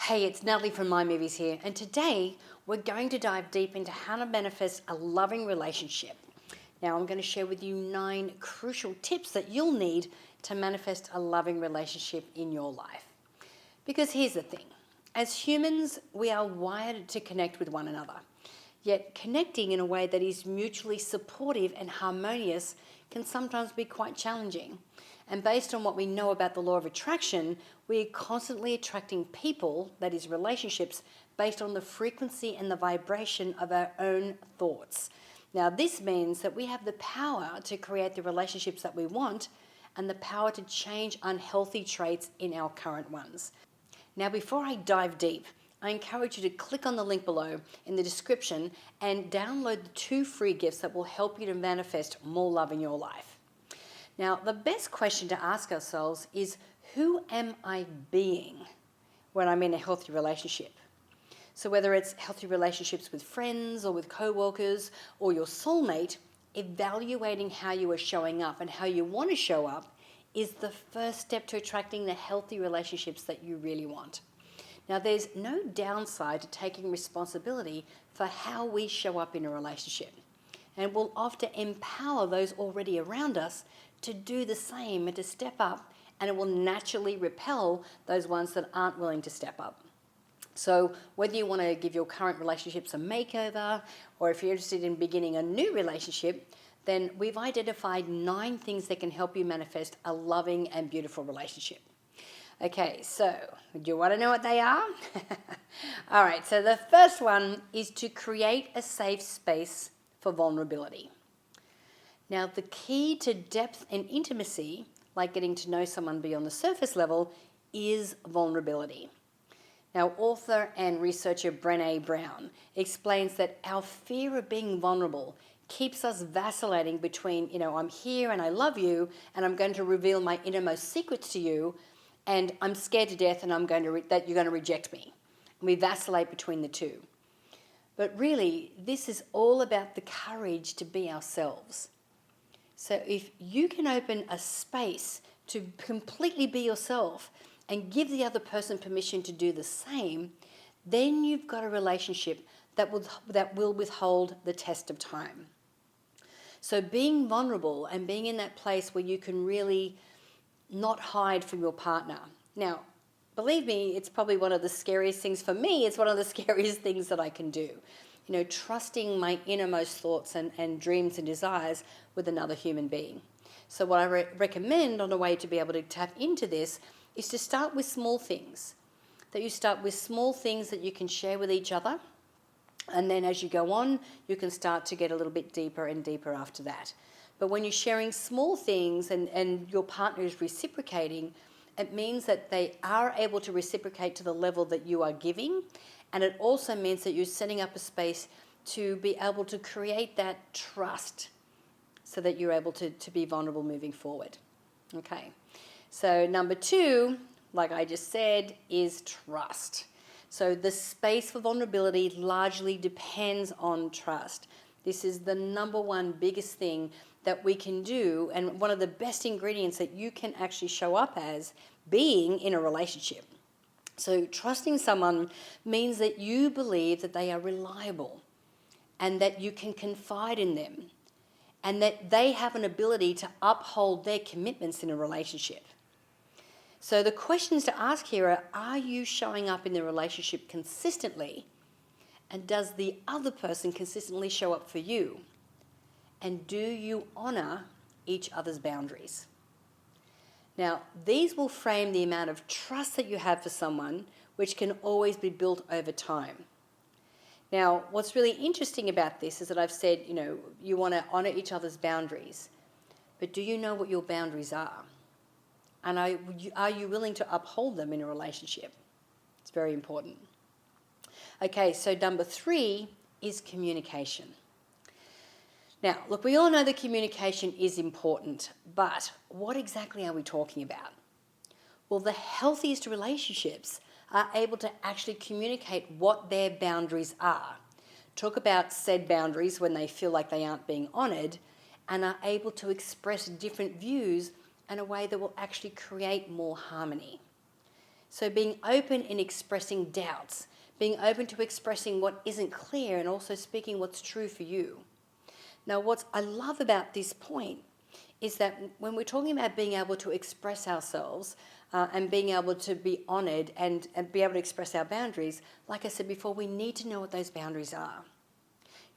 Hey, it's Natalie from My Movies here, and today we're going to dive deep into how to manifest a loving relationship. Now, I'm going to share with you 9 crucial tips that you'll need to manifest a loving relationship in your life. Because here's the thing, as humans, we are wired to connect with one another. Yet connecting in a way that is mutually supportive and harmonious can sometimes be quite challenging. And based on what we know about the law of attraction, we are constantly attracting people, that is relationships, based on the frequency and the vibration of our own thoughts. Now, this means that we have the power to create the relationships that we want and the power to change unhealthy traits in our current ones. Now, before I dive deep, I encourage you to click on the link below in the description and download the 2 free gifts that will help you to manifest more love in your life. Now, the best question to ask ourselves is, who am I being when I'm in a healthy relationship? So whether it's healthy relationships with friends or with co-workers or your soulmate, evaluating how you are showing up and how you want to show up is the first step to attracting the healthy relationships that you really want. Now, there's no downside to taking responsibility for how we show up in a relationship, and we'll often empower those already around us to do the same and to step up, and it will naturally repel those ones that aren't willing to step up. So whether you want to give your current relationships a makeover, or if you're interested in beginning a new relationship, then we've identified 9 things that can help you manifest a loving and beautiful relationship. Okay, so do you want to know what they are? All right, so the first one is to create a safe space for vulnerability. Now, the key to depth and intimacy, like getting to know someone beyond the surface level, is vulnerability. Now, author and researcher Brené Brown explains that our fear of being vulnerable keeps us vacillating between, I'm here and I love you, and I'm going to reveal my innermost secrets to you, and I'm scared to death and that you're going to reject me. And we vacillate between the two. But really, this is all about the courage to be ourselves. So if you can open a space to completely be yourself and give the other person permission to do the same, then you've got a relationship that will withhold the test of time. So being vulnerable and being in that place where you can really not hide from your partner. Now, believe me, it's probably one of the scariest things for me. It's one of the scariest things that I can do. Trusting my innermost thoughts and dreams and desires with another human being. So what I recommend on the way to be able to tap into this is to start with small things. That you start with small things that you can share with each other. And then as you go on, you can start to get a little bit deeper and deeper after that. But when you're sharing small things and your partner is reciprocating, it means that they are able to reciprocate to the level that you are giving. And it also means that you're setting up a space to be able to create that trust so that you're able to be vulnerable moving forward. Okay. So number 2, like I just said, is trust. So the space for vulnerability largely depends on trust. This is the number 1 biggest thing that we can do, and one of the best ingredients that you can actually show up as being in a relationship. So trusting someone means that you believe that they are reliable and that you can confide in them and that they have an ability to uphold their commitments in a relationship. So the questions to ask here are you showing up in the relationship consistently? And does the other person consistently show up for you? And do you honor each other's boundaries? Now, these will frame the amount of trust that you have for someone, which can always be built over time. Now, what's really interesting about this is that I've said, you want to honor each other's boundaries. But do you know what your boundaries are? And are you willing to uphold them in a relationship? It's very important. Okay, so number 3 is communication. Now, look, we all know that communication is important, but what exactly are we talking about? Well, the healthiest relationships are able to actually communicate what their boundaries are, talk about said boundaries when they feel like they aren't being honoured, and are able to express different views in a way that will actually create more harmony. So being open in expressing doubts, being open to expressing what isn't clear and also speaking what's true for you. Now, what I love about this point is that when we're talking about being able to express ourselves and being able to be honoured and be able to express our boundaries, like I said before, we need to know what those boundaries are.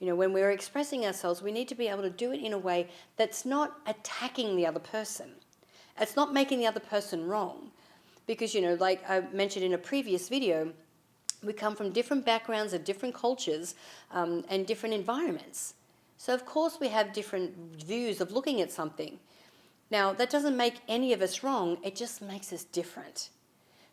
You know, when we're expressing ourselves, we need to be able to do it in a way that's not attacking the other person. It's not making the other person wrong. Because, you know, like I mentioned in a previous video, we come from different backgrounds and different cultures and different environments. So, of course, we have different views of looking at something. Now, that doesn't make any of us wrong. It just makes us different.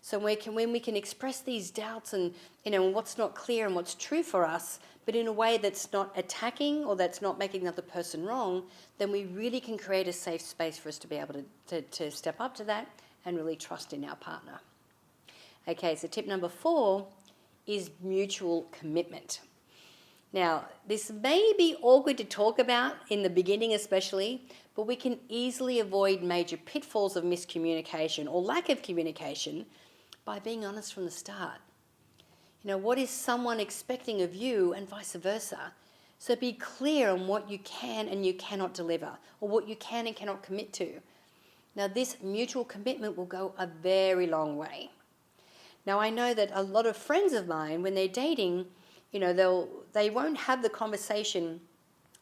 So when we can express these doubts and, you know, what's not clear and what's true for us, but in a way that's not attacking or that's not making the other person wrong, then we really can create a safe space for us to be able to step up to that and really trust in our partner. Okay, so tip number 4 is mutual commitment. Now, this may be awkward to talk about in the beginning especially, but we can easily avoid major pitfalls of miscommunication or lack of communication by being honest from the start. You know, what is someone expecting of you and vice versa? So be clear on what you can and you cannot deliver, or what you can and cannot commit to. Now, this mutual commitment will go a very long way. Now, I know that a lot of friends of mine, when they're dating, you know, they won't have the conversation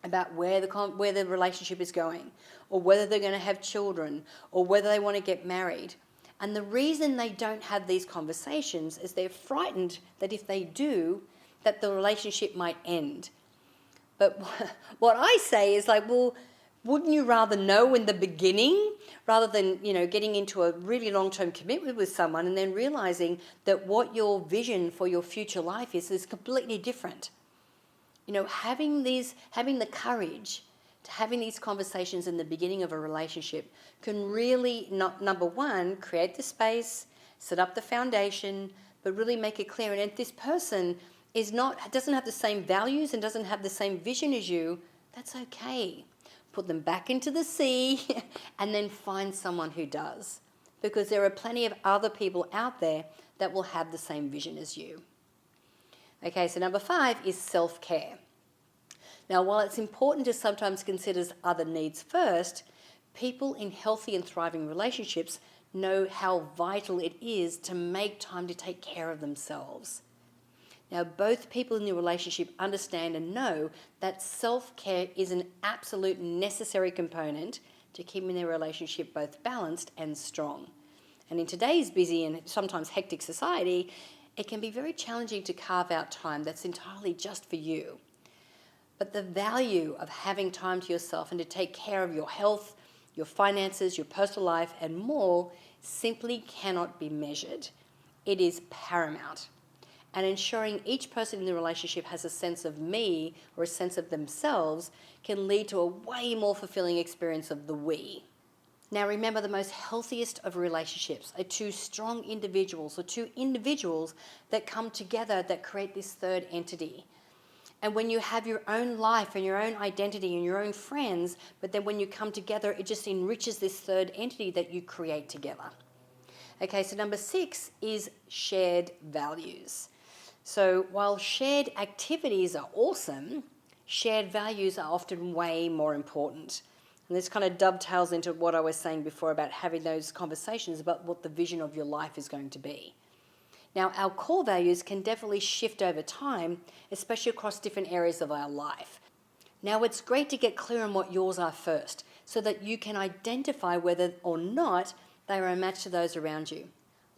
about where the relationship is going, or whether they're going to have children, or whether they want to get married. And the reason they don't have these conversations is they're frightened that if they do, that the relationship might end. But what I say is like, well, wouldn't you rather know in the beginning rather than, you know, getting into a really long-term commitment with someone and then realizing that what your vision for your future life is completely different? You know, having the courage to having these conversations in the beginning of a relationship can really, number one, create the space, set up the foundation, but really make it clear. And if this person doesn't have the same values and doesn't have the same vision as you, that's okay. Put them back into the sea and then find someone who does. Because there are plenty of other people out there that will have the same vision as you. Okay, so number 5 is self-care. Now, while it's important to sometimes consider other needs first, people in healthy and thriving relationships know how vital it is to make time to take care of themselves. Now, both people in the relationship understand and know that self-care is an absolute necessary component to keeping their relationship both balanced and strong. And in today's busy and sometimes hectic society, it can be very challenging to carve out time that's entirely just for you. But the value of having time to yourself and to take care of your health, your finances, your personal life, and more simply cannot be measured. It is paramount. And ensuring each person in the relationship has a sense of me or a sense of themselves can lead to a way more fulfilling experience of the we. Now remember, the most healthiest of relationships are two strong individuals, or two individuals that come together that create this third entity. And when you have your own life and your own identity and your own friends, but then when you come together, it just enriches this third entity that you create together. Okay, so number 6 is shared values. So while shared activities are awesome, shared values are often way more important. And this kind of dovetails into what I was saying before about having those conversations about what the vision of your life is going to be. Now, our core values can definitely shift over time, especially across different areas of our life. Now, it's great to get clear on what yours are first, so that you can identify whether or not they are a match to those around you.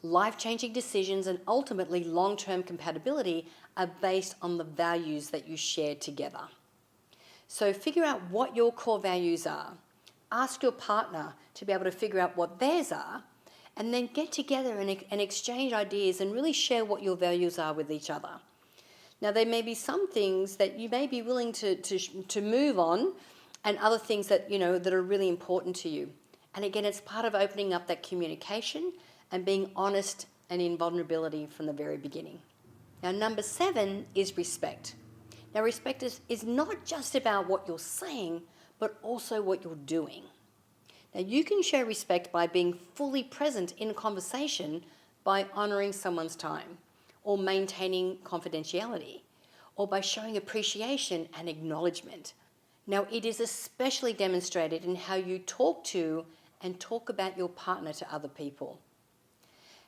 Life-changing decisions and ultimately long-term compatibility are based on the values that you share together. So figure out what your core values are. Ask your partner to be able to figure out what theirs are, and then get together and exchange ideas and really share what your values are with each other. Now, there may be some things that you may be willing to move on, and other things that, you know, that are really important to you. And again, it's part of opening up that communication and being honest and in vulnerability from the very beginning. Now, number 7 is respect. Now, respect is not just about what you're saying, but also what you're doing. Now, you can show respect by being fully present in a conversation, by honoring someone's time, or maintaining confidentiality, or by showing appreciation and acknowledgement. Now, it is especially demonstrated in how you talk to and talk about your partner to other people.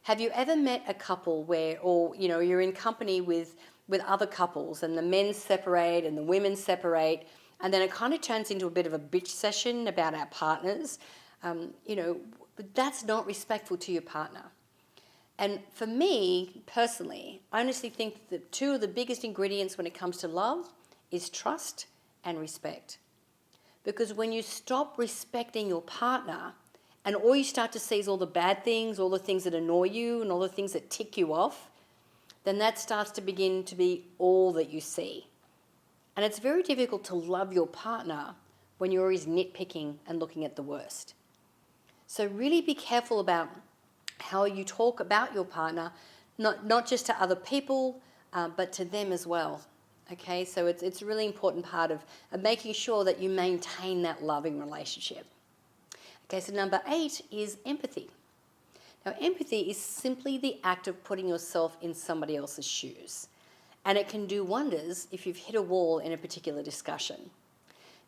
Have you ever met a couple where, or you're in company with other couples and the men separate and the women separate, and then it kind of turns into a bit of a bitch session about our partners? That's not respectful to your partner. And for me, personally, I honestly think that two of the biggest ingredients when it comes to love is trust and respect. Because when you stop respecting your partner, and all you start to see is all the bad things, all the things that annoy you, and all the things that tick you off, then that starts to begin to be all that you see. And it's very difficult to love your partner when you're always nitpicking and looking at the worst. So really be careful about how you talk about your partner, not just to other people, but to them as well. Okay, so it's a really important part of making sure that you maintain that loving relationship. Okay, so number 8 is empathy. Now, empathy is simply the act of putting yourself in somebody else's shoes. And it can do wonders if you've hit a wall in a particular discussion.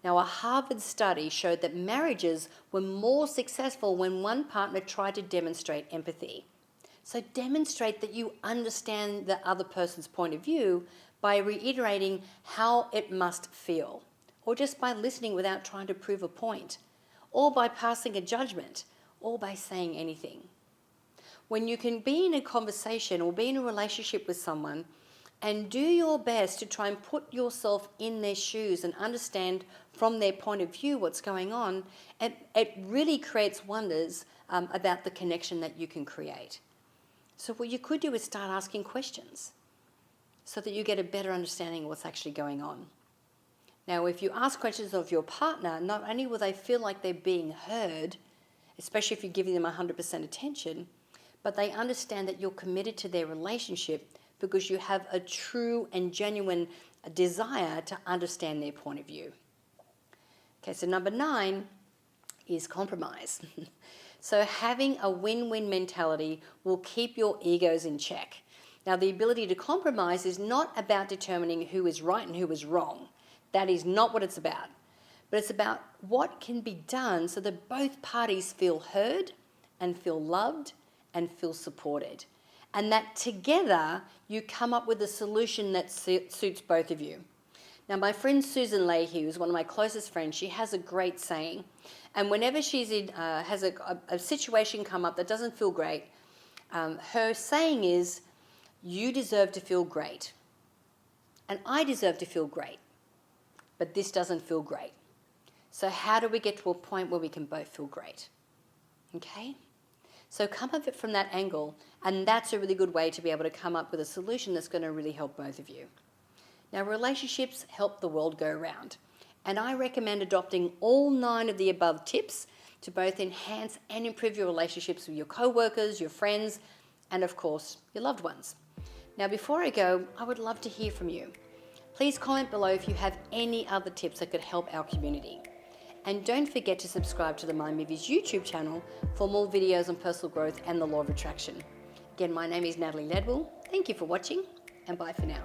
Now, a Harvard study showed that marriages were more successful when one partner tried to demonstrate empathy. So demonstrate that you understand the other person's point of view by reiterating how it must feel, or just by listening without trying to prove a point, or by passing a judgment, or by saying anything. When you can be in a conversation or be in a relationship with someone and do your best to try and put yourself in their shoes and understand from their point of view what's going on, it really creates wonders about the connection that you can create. So what you could do is start asking questions so that you get a better understanding of what's actually going on. Now, if you ask questions of your partner, not only will they feel like they're being heard, especially if you're giving them 100% attention, but they understand that you're committed to their relationship because you have a true and genuine desire to understand their point of view. Okay, so number 9 is compromise. So having a win-win mentality will keep your egos in check. Now, the ability to compromise is not about determining who is right and who is wrong. That is not what it's about. But it's about what can be done so that both parties feel heard and feel loved and feel supported. And that together you come up with a solution that suits both of you. Now, my friend Susan Leahy, who's one of my closest friends, she has a great saying. And whenever she's has a situation come up that doesn't feel great, her saying is, "You deserve to feel great. And I deserve to feel great. But this doesn't feel great. So how do we get to a point where we can both feel great?" Okay? So come at it from that angle, and that's a really good way to be able to come up with a solution that's going to really help both of you. Now, relationships help the world go round, and I recommend adopting all 9 of the above tips to both enhance and improve your relationships with your co-workers, your friends, and of course, your loved ones. Now, before I go, I would love to hear from you. Please comment below if you have any other tips that could help our community. And don't forget to subscribe to the Mind Movies YouTube channel for more videos on personal growth and the law of attraction. Again, my name is Natalie Ledwell. Thank you for watching, and bye for now.